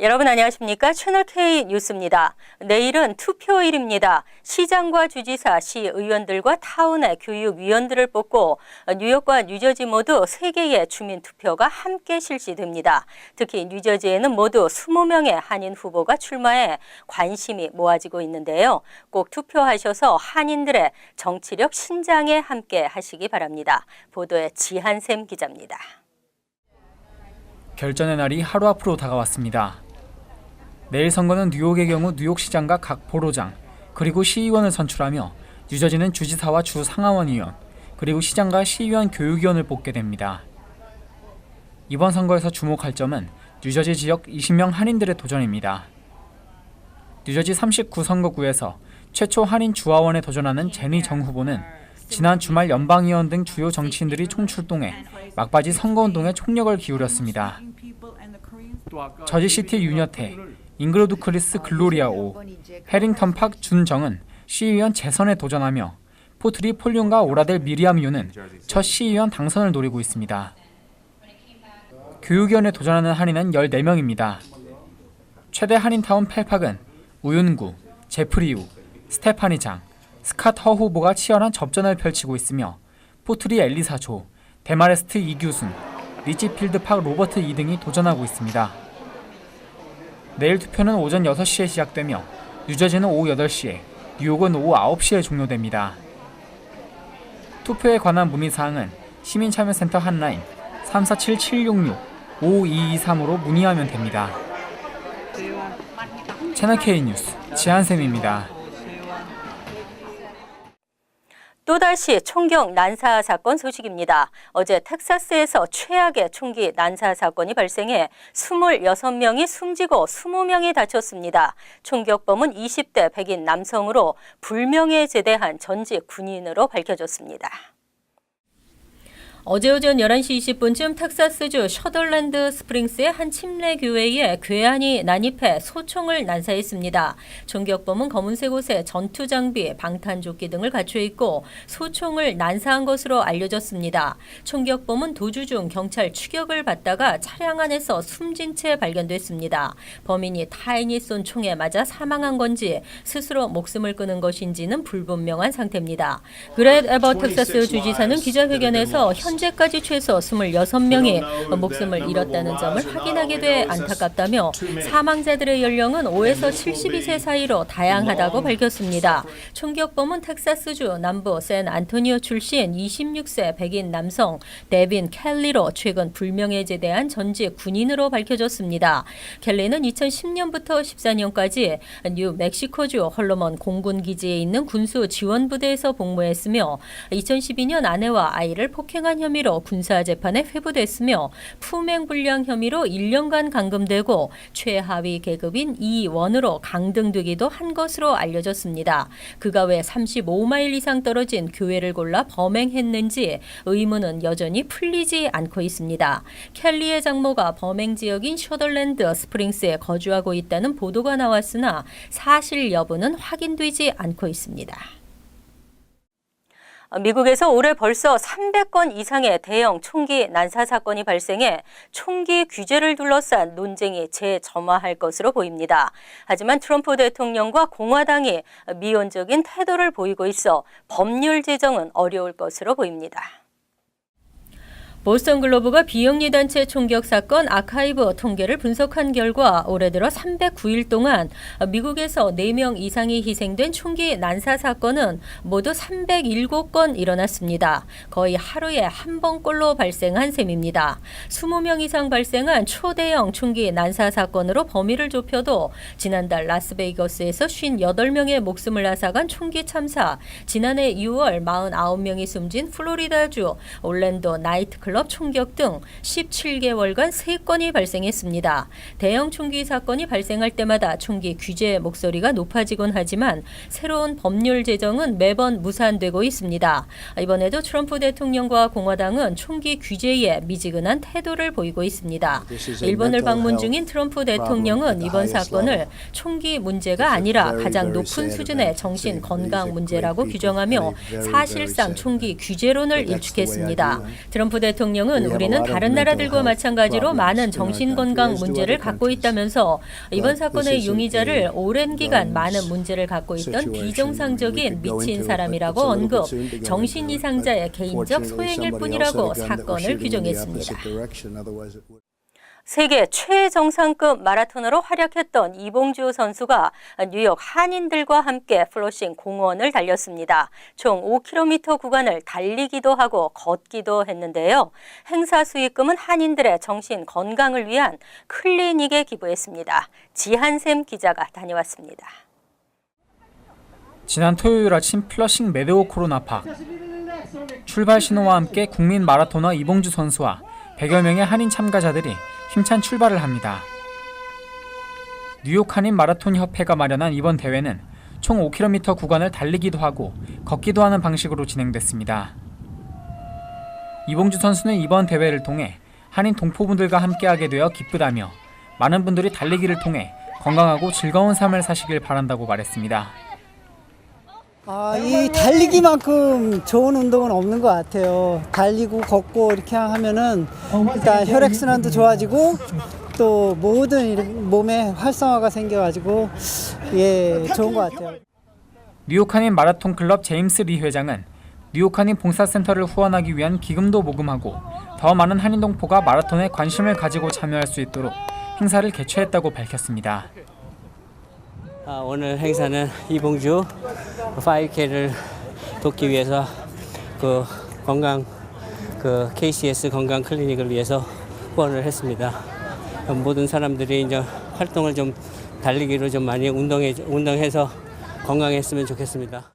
여러분 안녕하십니까? 채널K 뉴스입니다. 내일은 투표일입니다. 시장과 주지사, 시의원들과 타운의 교육위원들을 뽑고 뉴욕과 뉴저지 모두 3개의 주민투표가 함께 실시됩니다. 특히 뉴저지에는 모두 20명의 한인 후보가 출마해 관심이 모아지고 있는데요. 꼭 투표하셔서 한인들의 정치력 신장에 함께 하시기 바랍니다. 보도에 지한샘 기자입니다. 결전의 날이 하루 앞으로 다가왔습니다. 내일 선거는 뉴욕의 경우 뉴욕시장과 각 보로장, 그리고 시의원을 선출하며 뉴저지는 주지사와 주 상하원의원, 그리고 시장과 시의원 교육위원을 뽑게 됩니다. 이번 선거에서 주목할 점은 뉴저지 지역 20명 한인들의 도전입니다. 뉴저지 39선거구에서 최초 한인 주하원에 도전하는 제니 정 후보는 지난 주말 연방의원 등 주요 정치인들이 총출동해 막바지 선거운동에 총력을 기울였습니다. 저지시티 윤여태, 잉그로드 크리스 글로리아 오, 해링턴 팍 준정은 시의원 재선에 도전하며 포트리 폴륜과 오라델 미리암 유는 첫 시의원 당선을 노리고 있습니다. 교육위원에 도전하는 한인은 14명입니다. 최대 한인타운 펠팍은 우윤구, 제프리 우, 스테파니 장, 스캇 허 후보가 치열한 접전을 펼치고 있으며 포트리 엘리사 조, 데마레스트 이규순, 리치 필드 팍 로버트 이 등이 도전하고 있습니다. 내일 투표는 오전 6시에 시작되며 뉴저지는 오후 8시에, 뉴욕은 오후 9시에 종료됩니다. 투표에 관한 문의사항은 시민참여센터 핫라인 347-766-5223으로 문의하면 됩니다. 채널K 뉴스 지한샘입니다. 또다시 총격 난사 사건 소식입니다. 어제 텍사스에서 최악의 총기 난사 사건이 발생해 26명이 숨지고 20명이 다쳤습니다. 총격범은 20대 백인 남성으로 불명예 제대한 전직 군인으로 밝혀졌습니다. 어제 오전 11시 20분쯤 텍사스주 셔덜랜드 스프링스의 한 침례 교회에 괴한이 난입해 소총을 난사했습니다. 총격범은 검은색 옷에 전투 장비, 방탄조끼 등을 갖춰 있고 소총을 난사한 것으로 알려졌습니다. 총격범은 도주 중 경찰 추격을 받다가 차량 안에서 숨진 채 발견됐습니다. 범인이 타인이 쏜 총에 맞아 사망한 건지 스스로 목숨을 끊은 것인지는 불분명한 상태입니다. 그렛 에버 텍사스 주지사는 기자회견에서 현재까지 최소 26명이 목숨을 잃었다는 점을 확인하게 돼 안타깝다며 사망자들의 연령은 5에서 72세 사이로 다양하다고 밝혔습니다. 총격범은 텍사스주 남부 샌안토니오 출신 26세 백인 남성 데빈 켈리로 최근 불명예 제대한 전직 군인으로 밝혀졌습니다. 켈리는 2010년부터 14년까지 뉴멕시코주 홀로먼 공군기지에 있는 군수 지원부대에서 복무했으며 2012년 아내와 아이를 폭행한 혐의로 군사재판에 회부됐으며 품행불량 혐의로 1년간 감금되고 최하위 계급인 E1으로 강등되기도 한 것으로 알려졌습니다. 그가 왜 35마일 이상 떨어진 교회를 골라 범행했는지 의문은 여전히 풀리지 않고 있습니다. 켈리의 장모가 범행 지역인 셔덜랜드 스프링스에 거주하고 있다는 보도가 나왔으나 사실 여부는 확인되지 않고 있습니다. 미국에서 올해 벌써 300건 이상의 대형 총기 난사 사건이 발생해 총기 규제를 둘러싼 논쟁이 재점화할 것으로 보입니다. 하지만 트럼프 대통령과 공화당이 미온적인 태도를 보이고 있어 법률 제정은 어려울 것으로 보입니다. 보스턴 글로브가 비영리 단체 총격 사건 아카이브 통계를 분석한 결과 올해 들어 309일 동안 미국에서 4명 이상이 희생된 총기 난사 사건은 모두 307건 일어났습니다. 거의 하루에 한 번꼴로 발생한 셈입니다. 20명 이상 발생한 초대형 총기 난사 사건으로 범위를 좁혀도 지난달 라스베이거스에서 58명의 목숨을 앗아간 총기 참사, 지난해 6월 49명이 숨진 플로리다주 올랜도 나이트클럽 총격 등 17개월간 3건이 발생했습니다. 대형 총기 사건이 발생할 때마다 총기 규제 목소리가 높아지곤 하지만 새로운 법률 제정은 매번 무산되고 있습니다. 이번에도 트럼프 대통령과 공화당은 총기 규제에 미지근한 태도를 보이고 있습니다. 일본을 방문 중인 트럼프 대통령은 이번 사건을 총기 문제가 아니라 가장 높은 수준의 정신 건강 문제라고 규정하며 사실상 총기 규제론을 일축했습니다. 트럼프 대통령은 대통령은 우리는 다른 나라들과 마찬가지로 많은 정신건강 문제를 갖고 있다면서 이번 사건의 용의자를 오랜 기간 많은 문제를 갖고 있던 비정상적인 미친 사람이라고 언급, 정신 이상자의 개인적 소행일 뿐이라고 사건을 규정했습니다. 세계 최정상급 마라토너로 활약했던 이봉주 선수가 뉴욕 한인들과 함께 플러싱 공원을 달렸습니다. 총 5km 구간을 달리기도 하고 걷기도 했는데요. 행사 수익금은 한인들의 정신 건강을 위한 클리닉에 기부했습니다. 지한샘 기자가 다녀왔습니다. 지난 토요일 아침 플러싱 메드오 코로나파 출발 신호와 함께 국민 마라토너 이봉주 선수와 100여 명의 한인 참가자들이 힘찬 출발을 합니다. 뉴욕 한인 마라톤 협회가 마련한 이번 대회는 총 5km 구간을 달리기도 하고 걷기도 하는 방식으로 진행됐습니다. 이봉주 선수는 이번 대회를 통해 한인 동포분들과 함께하게 되어 기쁘다며 많은 분들이 달리기를 통해 건강하고 즐거운 삶을 사시길 바란다고 말했습니다. 이 달리기만큼 좋은 운동은 없는 것 같아요. 달리고 걷고 이렇게 하면은 일단 혈액순환도 좋아지고 또 모든 몸에 활성화가 생겨가지고 좋은 것 같아요. 뉴욕 한인 마라톤 클럽 제임스 리 회장은 뉴욕 한인 봉사센터를 후원하기 위한 기금도 모금하고 더 많은 한인 동포가 마라톤에 관심을 가지고 참여할 수 있도록 행사를 개최했다고 밝혔습니다. 오늘 행사는 이봉주 5K를 돕기 위해서 KCS 건강 클리닉을 위해서 후원을 했습니다. 모든 사람들이 이제 활동을 좀 달리기로 좀 많이 운동해서 건강했으면 좋겠습니다.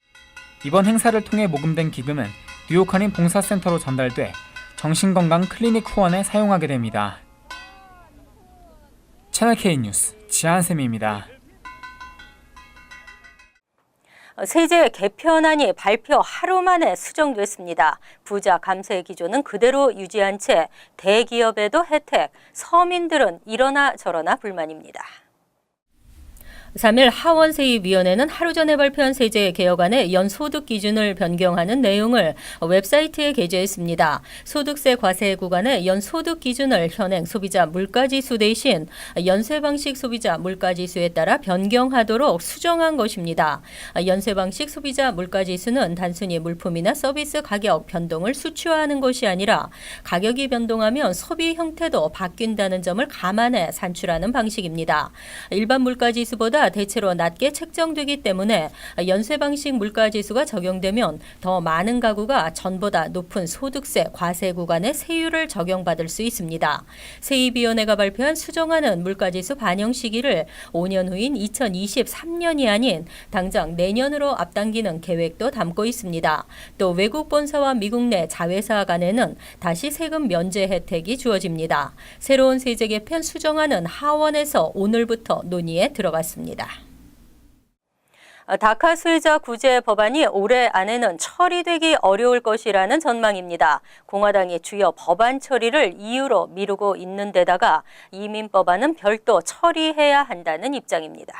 이번 행사를 통해 모금된 기금은 뉴욕 한인 봉사센터로 전달돼 정신건강 클리닉 후원에 사용하게 됩니다. 채널 K 뉴스 지한샘입니다. 세제 개편안이 발표 하루 만에 수정됐습니다. 부자 감세 기조는 그대로 유지한 채 대기업에도 혜택, 서민들은 이러나 저러나 불만입니다. 3일 하원세입위원회는 하루 전에 발표한 세제 개혁안의 연소득 기준을 변경하는 내용을 웹사이트에 게재했습니다. 소득세 과세 구간의 연소득 기준을 현행 소비자 물가지수 대신 연쇄방식 소비자 물가지수에 따라 변경하도록 수정한 것입니다. 연쇄방식 소비자 물가지수는 단순히 물품이나 서비스 가격 변동을 수치화하는 것이 아니라 가격이 변동하면 소비 형태도 바뀐다는 점을 감안해 산출하는 방식입니다. 일반 물가지수보다 대체로 낮게 책정되기 때문에 연쇄방식 물가지수가 적용되면 더 많은 가구가 전보다 높은 소득세 과세 구간의 세율을 적용받을 수 있습니다. 세입위원회가 발표한 수정안은 물가지수 반영 시기를 5년 후인 2023년이 아닌 당장 내년으로 앞당기는 계획도 담고 있습니다. 또 외국 본사와 미국 내 자회사 간에는 다시 세금 면제 혜택이 주어집니다. 새로운 세제 개편 수정안은 하원에서 오늘부터 논의에 들어갔습니다. 다카 수혜자 구제 법안이 올해 안에는 처리되기 어려울 것이라는 전망입니다. 공화당이 주요 법안 처리를 이유로 미루고 있는 데다가 이민 법안은 별도 처리해야 한다는 입장입니다.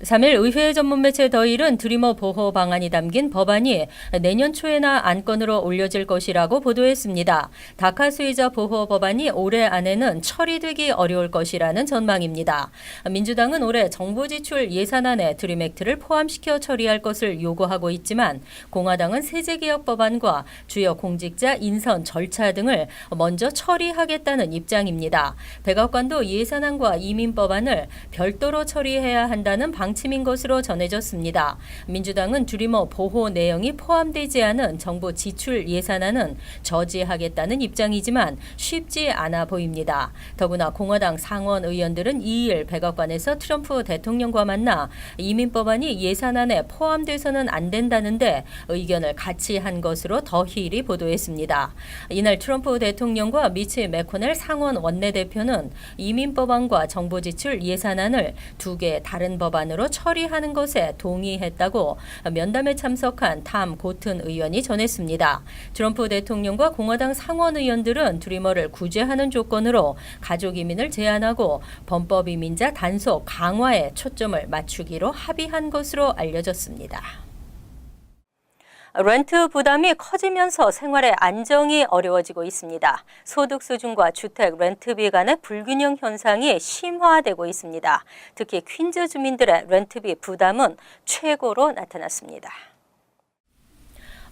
3일 의회 전문 매체 더일은 드리머 보호 방안이 담긴 법안이 내년 초에나 안건으로 올려질 것이라고 보도했습니다. 다카 수혜자 보호 법안이 올해 안에는 처리되기 어려울 것이라는 전망입니다. 민주당은 올해 정부 지출 예산안에 드림 액트를 포함시켜 처리할 것을 요구하고 있지만 공화당은 세제개혁 법안과 주요 공직자 인선 절차 등을 먼저 처리하겠다는 입장입니다. 백악관도 예산안과 이민 법안을 별도로 처리해야 한다는 방침인 것으로 전해졌습니다. 민주당은 드리머 보호 내용이 포함되지 않은 정부 지출 예산안은 저지하겠다는 입장이지만 쉽지 않아 보입니다. 더구나 공화당 상원 의원들은 2일 백악관에서 트럼프 대통령과 만나 이민 법안이 예산안에 포함돼서는 안 된다는데 의견을 같이 한 것으로 더힐이 보도했습니다. 이날 트럼프 대통령과 미치 매코넬 상원 원내대표는 이민 법안과 정부 지출 예산안을 두 개의 다른 법안으로 처리하는 것에 동의했다고 면담에 참석한 탐 고튼 의원이 전했습니다. 트럼프 대통령과 공화당 상원 의원들은 드리머를 구제하는 조건으로 가족 이민을 제한하고 범법 이민자 단속 강화에 초점을 맞추기로 합의한 것으로 알려졌습니다. 렌트 부담이 커지면서 생활의 안정이 어려워지고 있습니다. 소득 수준과 주택 렌트비 간의 불균형 현상이 심화되고 있습니다. 특히 퀸즈 주민들의 렌트비 부담은 최고로 나타났습니다.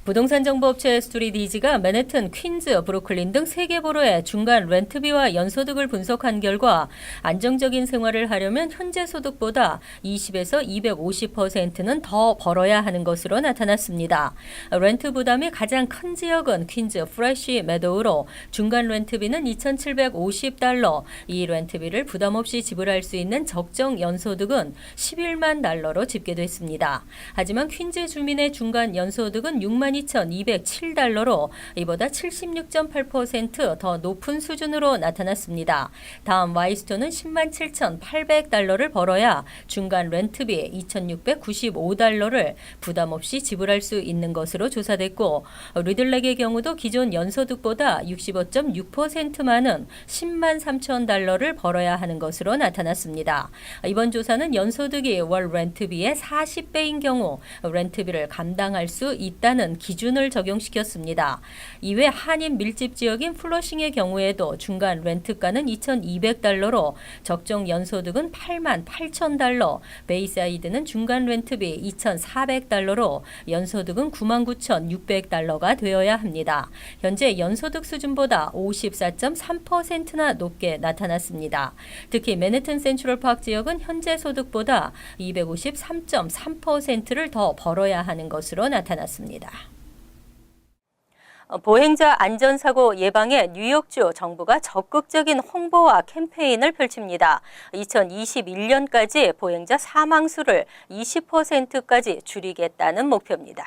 부동산 정보업체 스토리디지가 맨해튼, 퀸즈, 브루클린 등 3개 보로의 중간 렌트비와 연소득을 분석한 결과 안정적인 생활을 하려면 현재 소득보다 20에서 250%는 더 벌어야 하는 것으로 나타났습니다. 렌트 부담이 가장 큰 지역은 퀸즈 프레쉬 메도우로 중간 렌트비는 $2,750, 이 렌트비를 부담 없이 지불할 수 있는 적정 연소득은 $11만 집계됐습니다. 하지만 퀸즈 주민의 중간 연소득은 $62,207로 이보다 76.8% 더 높은 수준으로 나타났습니다. 다음 와이스톤은 $107,800를 벌어야 중간 렌트비 $2,695를 부담 없이 지불할 수 있는 것으로 조사됐고, 리들렉의 경우도 기존 연소득보다 65.6% 많은 $103,000를 벌어야 하는 것으로 나타났습니다. 이번 조사는 연소득이 월 렌트비의 40배인 경우 렌트비를 감당할 수 있다는 기준을 적용시켰습니다. 이외 한인 밀집 지역인 플러싱의 경우에도 중간 렌트가는 $2,200로 적정 연소득은 $88,000, 베이사이드는 중간 렌트비 $2,400로 연소득은 $99,600가 되어야 합니다. 현재 연소득 수준보다 54.3%나 높게 나타났습니다. 특히 맨해튼 센트럴파크 지역은 현재 소득보다 253.3%를 더 벌어야 하는 것으로 나타났습니다. 보행자 안전사고 예방에 뉴욕주 정부가 적극적인 홍보와 캠페인을 펼칩니다. 2021년까지 보행자 사망수를 20%까지 줄이겠다는 목표입니다.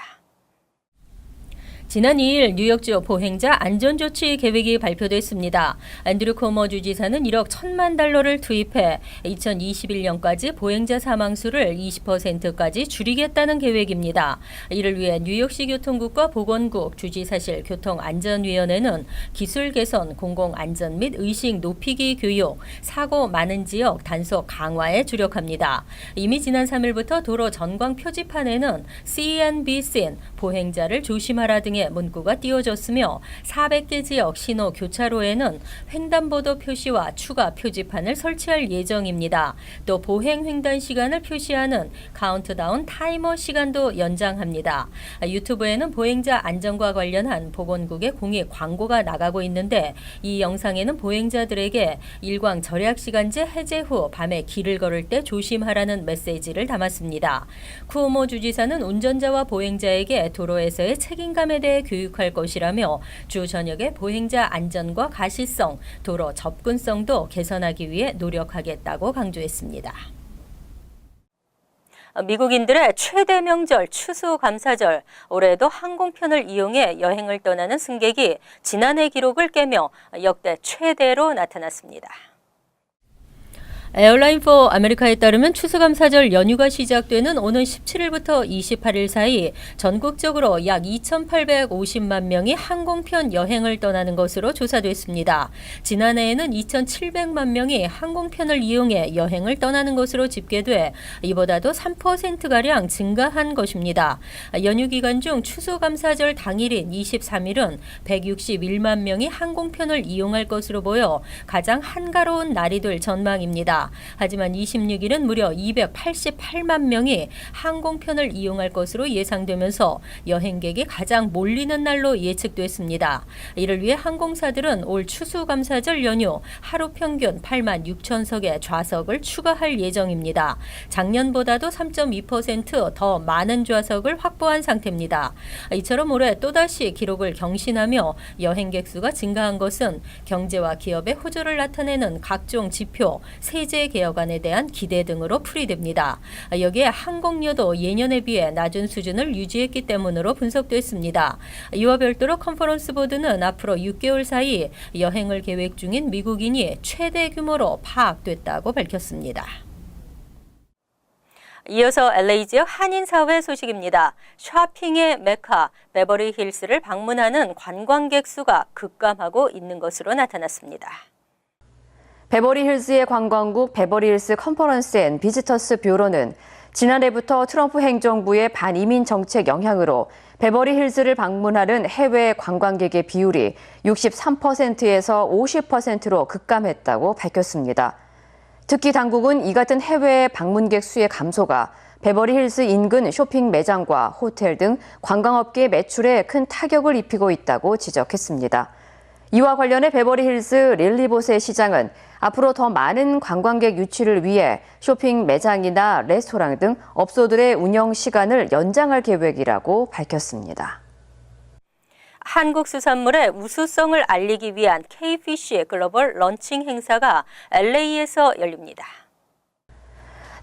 지난 2일 뉴욕주 보행자 안전조치 계획이 발표됐습니다. 앤드류 코모 주지사는 1억 1,000만 달러를 투입해 2021년까지 보행자 사망수를 20%까지 줄이겠다는 계획입니다. 이를 위해 뉴욕시 교통국과 보건국, 주지사실 교통안전위원회는 기술 개선, 공공안전 및 의식 높이기 교육, 사고 많은 지역 단속 강화에 주력합니다. 이미 지난 3일부터 도로 전광 표지판에는 CNBC, 보행자를 조심하라 등의 문구가 띄워졌으며 400개 지역 신호 교차로에는 횡단보도 표시와 추가 표지판을 설치할 예정입니다. 또 보행 횡단 시간을 표시하는 카운트다운 타이머 시간도 연장합니다. 유튜브에는 보행자 안전과 관련한 보건국의 공익 광고가 나가고 있는데, 이 영상에는 보행자들에게 일광 절약 시간제 해제 후 밤에 길을 걸을 때 조심하라는 메시지를 담았습니다. 쿠오모 주지사는 운전자와 보행자에게 도로에서의 책임감에 대해 교육할 것이라며 주 전역의 보행자 안전과 가시성, 도로 접근성도 개선하기 위해 노력하겠다고 강조했습니다. 미국인들의 최대 명절 추수감사절, 올해도 항공편을 이용해 여행을 떠나는 승객이 지난해 기록을 깨며 역대 최대로 나타났습니다. 에어라인 포 아메리카에 따르면 추수감사절 연휴가 시작되는 오는 17일부터 28일 사이 전국적으로 약 2,850만 명이 항공편 여행을 떠나는 것으로 조사됐습니다. 지난해에는 2,700만 명이 항공편을 이용해 여행을 떠나는 것으로 집계돼 이보다도 3%가량 증가한 것입니다. 연휴 기간 중 추수감사절 당일인 23일은 161만 명이 항공편을 이용할 것으로 보여 가장 한가로운 날이 될 전망입니다. 하지만 26일은 무려 288만 명이 항공편을 이용할 것으로 예상되면서 여행객이 가장 몰리는 날로 예측됐습니다. 이를 위해 항공사들은 올 추수감사절 연휴 하루 평균 8만 6천석의 좌석을 추가할 예정입니다. 작년보다도 3.2% 더 많은 좌석을 확보한 상태입니다. 이처럼 올해 또다시 기록을 경신하며 여행객 수가 증가한 것은 경제와 기업의 호조를 나타내는 각종 지표, 세제 개혁안에 대한 기대 등으로 풀이됩니다. 여기에 항공료도 예년에 비해 낮은 수준을 유지했기 때문으로 분석됐습니다. 이와 별도로 컨퍼런스 보드는 앞으로 6개월 사이 여행을 계획 중인 미국인이 최대 규모로 파악됐다고 밝혔습니다. 이어서 LA 지역 한인사회 소식입니다. 쇼핑의 메카 베버리 힐스를 방문하는 관광객 수가 급감하고 있는 것으로 나타났습니다. 베버리 힐스의 관광국 베버리 힐스 컨퍼런스 앤 비지터스 뷰로는 지난해부터 트럼프 행정부의 반이민 정책 영향으로 베버리 힐즈를 방문하는 해외 관광객의 비율이 63%에서 50%로 급감했다고 밝혔습니다. 특히 당국은 이 같은 해외 방문객 수의 감소가 베버리 힐즈 인근 쇼핑 매장과 호텔 등 관광업계 매출에 큰 타격을 입히고 있다고 지적했습니다. 이와 관련해 베버리 힐즈 릴리보세 시장은 앞으로 더 많은 관광객 유치를 위해 쇼핑 매장이나 레스토랑 등 업소들의 운영 시간을 연장할 계획이라고 밝혔습니다. 한국 수산물의 우수성을 알리기 위한 Kfish 글로벌 런칭 행사가 LA에서 열립니다.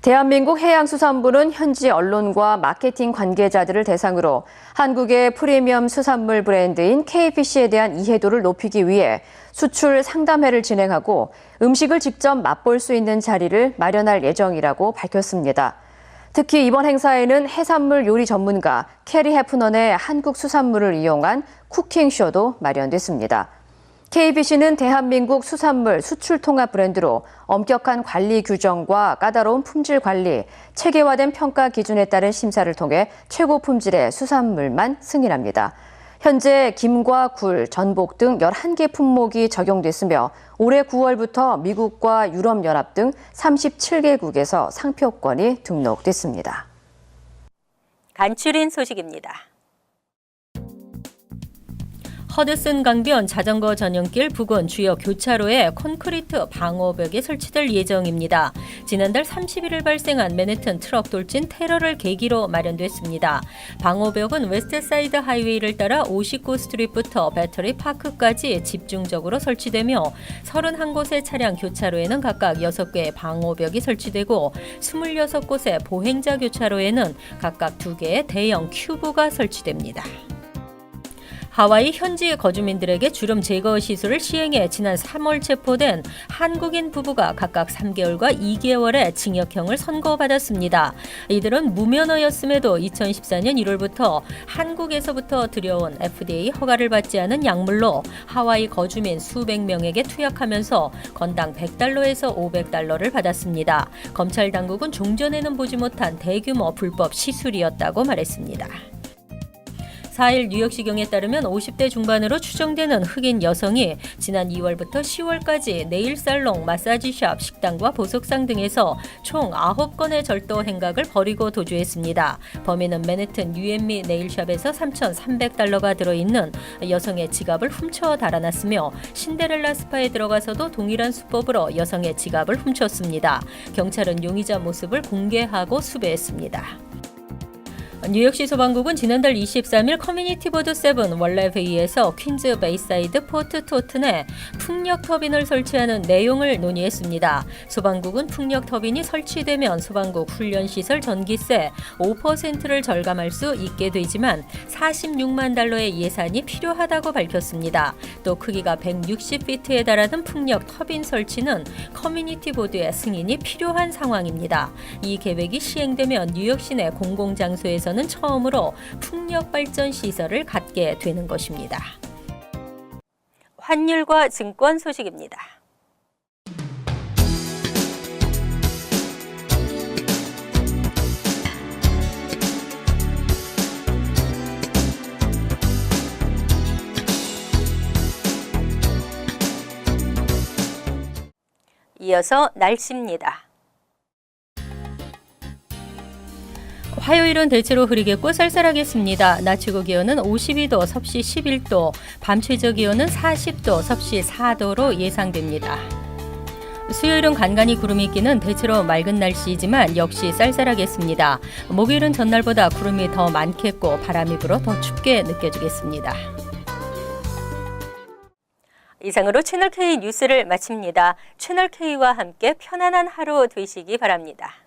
대한민국 해양수산부는 현지 언론과 마케팅 관계자들을 대상으로 한국의 프리미엄 수산물 브랜드인 Kfish에 대한 이해도를 높이기 위해 수출 상담회를 진행하고 음식을 직접 맛볼 수 있는 자리를 마련할 예정이라고 밝혔습니다. 특히 이번 행사에는 해산물 요리 전문가 캐리 해프넌의 한국 수산물을 이용한 쿠킹쇼도 마련됐습니다. KBC는 대한민국 수산물 수출 통합 브랜드로 엄격한 관리 규정과 까다로운 품질 관리, 체계화된 평가 기준에 따른 심사를 통해 최고 품질의 수산물만 승인합니다. 현재 김과 굴, 전복 등 11개 품목이 적용됐으며 올해 9월부터 미국과 유럽연합 등 37개국에서 상표권이 등록됐습니다. 간추린 소식입니다. 허드슨 강변 자전거 전용길 부근 주요 교차로에 콘크리트 방호벽이 설치될 예정입니다. 지난달 31일 발생한 맨해튼 트럭 돌진 테러를 계기로 마련됐습니다. 방호벽은 웨스트사이드 하이웨이를 따라 59 스트리트부터 배터리 파크까지 집중적으로 설치되며 31곳의 차량 교차로에는 각각 6개의 방호벽이 설치되고 26곳의 보행자 교차로에는 각각 2개의 대형 큐브가 설치됩니다. 하와이 현지 거주민들에게 주름 제거 시술을 시행해 지난 3월 체포된 한국인 부부가 각각 3개월과 2개월의 징역형을 선고받았습니다. 이들은 무면허였음에도 2014년 1월부터 한국에서부터 들여온 FDA 허가를 받지 않은 약물로 하와이 거주민 수백 명에게 투약하면서 건당 $100에서 $500를 받았습니다. 검찰 당국은 종전에는 보지 못한 대규모 불법 시술이었다고 말했습니다. 4일 뉴욕시경에 따르면 50대 중반으로 추정되는 흑인 여성이 지난 2월부터 10월까지 네일 살롱, 마사지샵, 식당과 보석상 등에서 총 9건의 절도 행각을 벌이고 도주했습니다. 범인은 맨해튼 유앤미 네일샵에서 $3,300가 들어있는 여성의 지갑을 훔쳐 달아났으며 신데렐라 스파에 들어가서도 동일한 수법으로 여성의 지갑을 훔쳤습니다. 경찰은 용의자 모습을 공개하고 수배했습니다. 뉴욕시 소방국은 지난달 23일 커뮤니티 보드 7 원래 회의에서 퀸즈 베이사이드 포트 토튼에 풍력 터빈을 설치하는 내용을 논의했습니다. 소방국은 풍력 터빈이 설치되면 소방국 훈련시설 전기세 5%를 절감할 수 있게 되지만 $46만 예산이 필요하다고 밝혔습니다. 또 크기가 160피트에 달하는 풍력 터빈 설치는 커뮤니티 보드의 승인이 필요한 상황입니다. 이 계획이 시행되면 뉴욕 시내 공공장소에서는 처음으로 풍력 발전 시설을 갖게 되는 것입니다. 환율과 증권 소식입니다. 이어서 날씨입니다. 화요일은 대체로 흐리겠고 쌀쌀하겠습니다. 낮 최고 기온은 52도, 섭씨 11도, 밤 최저 기온은 40도, 섭씨 4도로 예상됩니다. 수요일은 간간히 구름이 있기는 대체로 맑은 날씨이지만 역시 쌀쌀하겠습니다. 목요일은 전날보다 구름이 더 많겠고 바람이 불어 더 춥게 느껴지겠습니다. 이상으로 채널K 뉴스를 마칩니다. 채널K와 함께 편안한 하루 되시기 바랍니다.